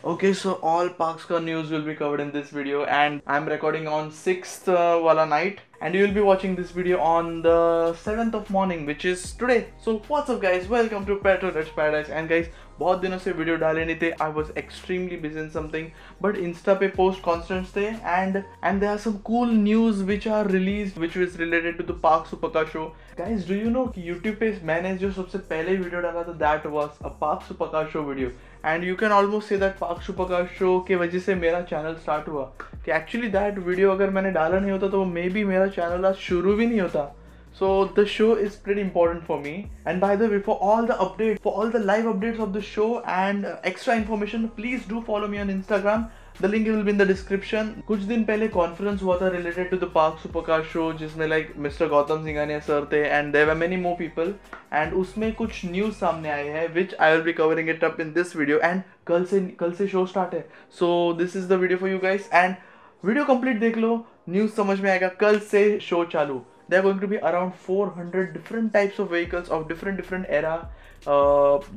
Okay, so all Parx car news will be covered in this video, and I'm recording on 6th wala night, and you will be watching this video on the 7th of morning, which is today. So what's up guys, welcome to Petrol Rich Paradise. And guys, बहुत दिनों से video डाले नहीं थे. I was extremely busy in something, but Insta पे post constants थे, and there are some cool news which are released which is related to the Parx Supercar show. Guys, do you know कि YouTube पे मैंने जो सबसे पहले video डाला था, that was a Parx Supercar show video. And you can almost say that Parx Supercar show के वजह से मेरा चैनल स्टार्ट हुआ. कि एक्चुअली दैट वीडियो अगर मैंने डाला नहीं होता तो मे बी मेरा चैनल आज शुरू भी नहीं होता. So the show is pretty important for me. And by the way, for all the updates, for all the live updates of the show and extra information, please do follow me on Instagram. The link will be in the description. कुछ दिन पहले conference हुआ था related to the Parx Supercar show, जिसमें like Mr. Gautam Singhania sir थे and there were many more people. And उसमें कुछ news सामने आए हैं which I will be covering it up in this video. And कल से show start है. So this is the video for you guys. And video complete देख लो, news समझ में आएगा. कल से show चालू. There are going to be around 400 different types of vehicles of different era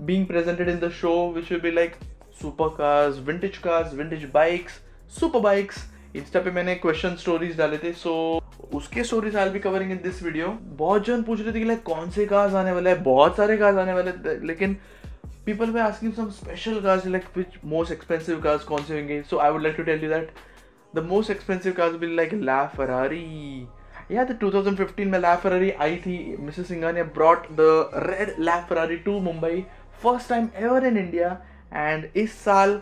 being presented in the show, which will be like supercars, vintage bikes, super bikes. Insta पे मैंने question stories डाले थे, so उसके stories I'll be covering in this video. बहुत जन पूछ रहे थे कि like कौन से cars आने वाले हैं, बहुत सारे cars आने वाले हैं, लेकिन people were asking some special cars like which most expensive cars कौन से होंगे. So I would like to tell you that the most expensive cars will be like LaFerrari. Yeah, the 2015 में LaFerrari आई थी. Mrs. Singhania brought the red LaFerrari to Mumbai, first time ever in India. And इस साल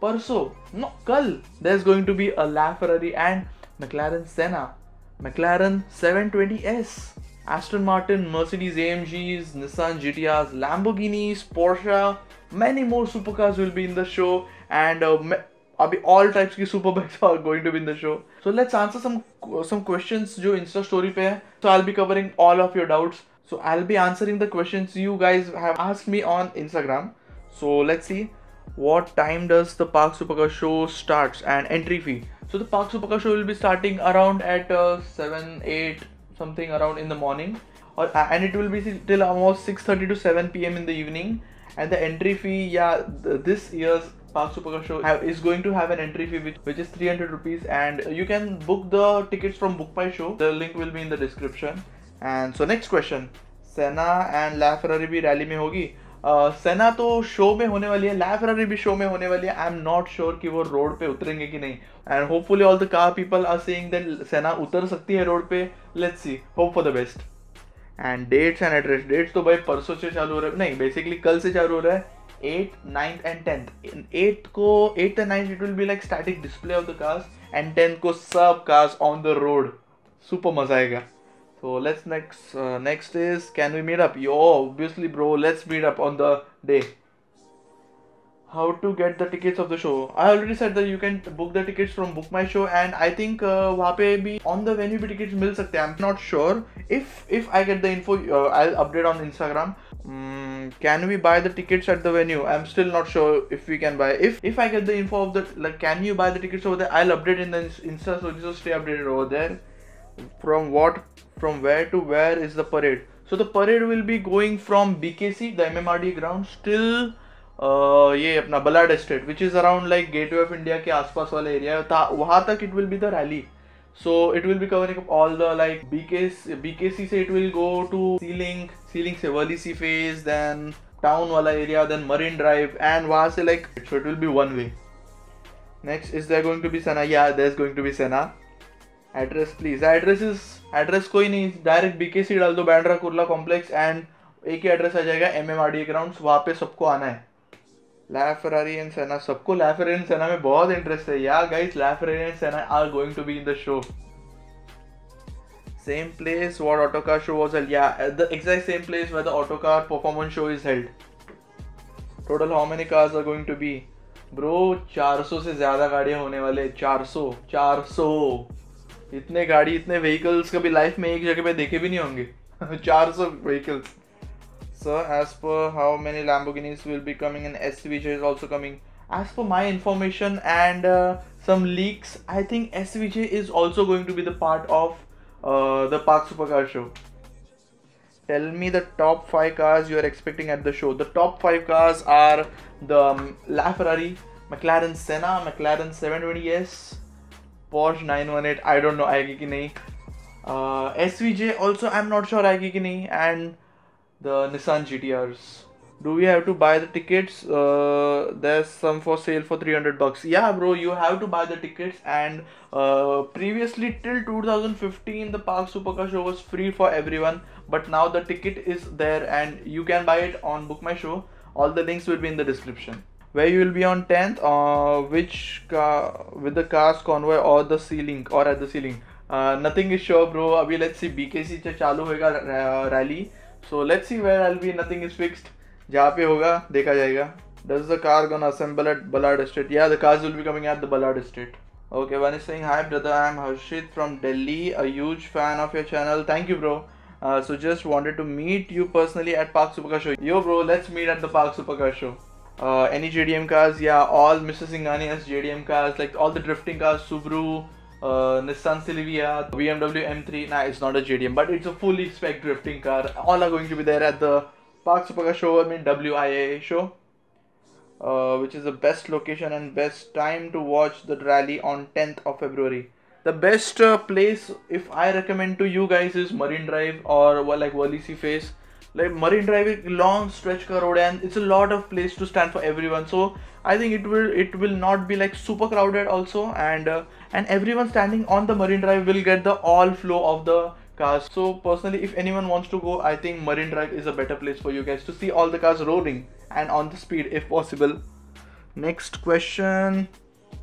परसों, no, कल, there's going to be a LaFerrari and McLaren Senna, McLaren 720S, Aston Martin, Mercedes AMGs, Nissan GTRs, Lamborghinis, Porsche, many more supercars will be in the show. And अभी all types की super bikes are going to be in the show. So let's answer some questions जो Insta story पे है. So I'll be covering all of your doubts. So I'll be answering the questions you guys have asked me on Instagram. So let's see, what time does the Parx Supercar show starts and entry fee. So the Parx Supercar show will be starting around at 7-8 something around in the morning, and it will be till almost 6:30 to 7 p.m. in the evening. And the entry fee, yeah, this year's Parx Supercar show is going to have an entry fee which is 300 rupees, and you can book the tickets from Book My Show. The link will be in the description. And so next question, Senna and LaFerrari भी rally में होगी. सेना तो show में होने वाली है, LaFerrari भी शो में होने वाली है. आई एम नॉट श्योर कि वो रोड पे उतरेंगे कि नहीं. And hopefully all the car people are saying that सेना उतर सकती है रोड पे. Let's see, hope for the best. And dates and address. Dates तो भाई परसों से चालू हो रहा है, नहीं बेसिकली कल से चालू हो रहा है. 8th, 9th and 10th. 8th and 9th it will be like static display of the cars, and 10th को सब cars on the road. Super मजा आएगा. So let's next is, can we meet up? Yo, obviously bro, let's meet up on the day. How to get the tickets of the show? I already said that you can book the tickets from Book My Show, and I think वहाँ पे भी on the venue भी tickets मिल सकते हैं. I'm not sure. If I get the info, I'll update on Instagram. Can we buy the tickets at the venue? I'm still not sure if we can buy. If I get the info of the like, can you buy the tickets over there? I'll update in the Insta, so just stay updated over there. From where to where is the parade? So the parade will be going from BKC, the MMRD grounds, till ये अपना Ballard estate, which is around like gateway of India के आसपास वाला area था. वहाँ तक it will be the rally. So it will be covering up all the like BKC से it will go to Sea-Link से Worli Sea Phase, then town वाला area, then Marine Drive, and वहाँ से like, so it will be one way. Next, is there going to be Senna? Yeah, there's going to be Senna. Address please. Address कोई नहीं, direct BKC डाल दो, Bandra Kurla complex, and एक ही address आ जाएगा, MMRD grounds. वहाँ पे सबको आना है. LaFerrari and Senna, सबको LaFerrari and Senna में बहुत इंटरेस्ट है. Yeah guys, LaFerrari and Senna are going to be in the show. Same place what autocar show was held. Yeah, the exact same place where the autocar performance show is held. Total how many cars are going to be? Bro, 400 से ज़्यादा गाड़ियाँ होने वाले. 400 इतने गाड़ी, इतने vehicles कभी life में एक जगह पे देखे भी नहीं होंगे. 400 vehicles. So as per how many Lamborghinis will be coming, and SVJ is also coming. As per my information and some leaks, I think SVJ is also going to be the part of the Parx Supercar show. Tell me the top 5 cars you are expecting at the show. The top 5 cars are the LaFerrari, McLaren Senna, McLaren 720S, Porsche 918, I don't know आएगी कि नहीं. SVJ also I'm not sure आएगी कि नहीं, and the Nissan GTRs. Do we have to buy the tickets? There's some for sale for $300. Yeah, bro, you have to buy the tickets. And previously, till 2015, the Parx Supercar show was free for everyone. But now the ticket is there, and you can buy it on Book My Show. All the links will be in the description. Where you will be on 10th, which car with the cars convoy or the ceiling or at the ceiling. Nothing is sure, bro. Abhi let's see. BKC से चालू होगा rally. So let's see where I'll be. Nothing is fixed. जहाँ पे होगा देखा जाएगा. Does the car gonna assemble at Ballard Estate? Yeah, the cars will be coming at the Ballard Estate. Okay, one is saying, hi brother, I'm Harshit from Delhi, a huge fan of your channel. Thank you, bro. So just wanted to meet you personally at Parx Supercar show. Yo bro, let's meet at the Parx Supercar show. Any JDM cars? Yeah, all Mr. Singhania's JDM cars, like all the drifting cars, Subaru, Nissan Silvia, BMW M3. Nah, it's not a JDM, but it's a fully spec drifting car. All are going to be there at the Parx Supercar show, I mean WIA show, which is the best location and best time to watch the rally on 10th of February. The best place, if I recommend to you guys, is Marine Drive or like Walisi Face. Like Marine Drive is long stretch ka road and it's a lot of place to stand for everyone. So I think it will not be like super crowded also, and everyone standing on the Marine Drive will get the all flow of the cars. So personally, if anyone wants to go, I think Marine Drive is a better place for you guys to see all the cars rolling and on the speed if possible. Next question,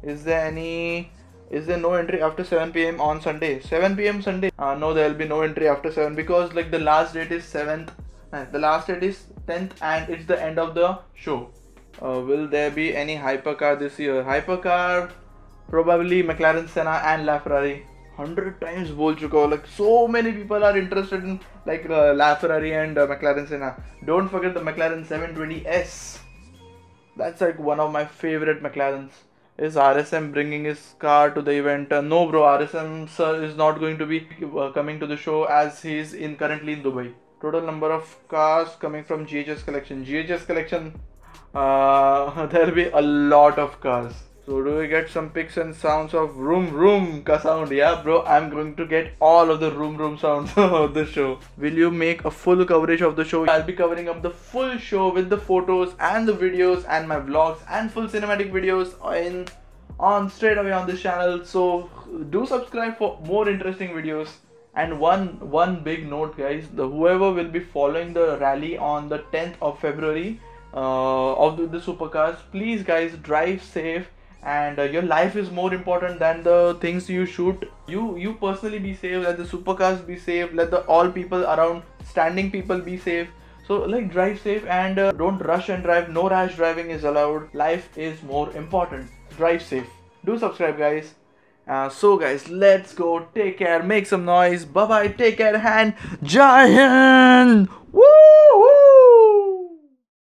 is there no entry after 7 p.m. on Sunday? 7 p.m. Sunday? No, there will be no entry after 7 because like the last date is 7th, the last date is 10th and it's the end of the show. Will there be any hypercar this year? Hypercar, probably McLaren Senna and LaFerrari. 100 times बोल चुका हूँ, like so many people are interested in like LaFerrari and McLaren Senna. Don't forget the McLaren 720S. That's like one of my favorite McLarens. Is RSM bringing his car to the event? No bro, RSM sir is not going to be coming to the show as he is currently in Dubai. Total number of cars coming from GHS collection. GHS collection, there will be a lot of cars. So do we get some pics and sounds of room ka sound? Yeah bro, I'm going to get all of the room sounds of the show. Will you make a full coverage of the show? I'll be covering up the full show with the photos and the videos and my vlogs and full cinematic videos on straight away on this channel. So do subscribe for more interesting videos. And one big note guys, whoever will be following the rally on the 10th of February of the supercars, please guys drive safe. And your life is more important than the things you shoot. You personally be safe, let the supercars be safe, let the all people around standing people be safe. So like drive safe and don't rush and drive. No rash driving is allowed. Life is more important. Drive safe. Do subscribe guys. So guys, let's go. Take care, make some noise. Bye bye, take care and Jai Hind. Woo!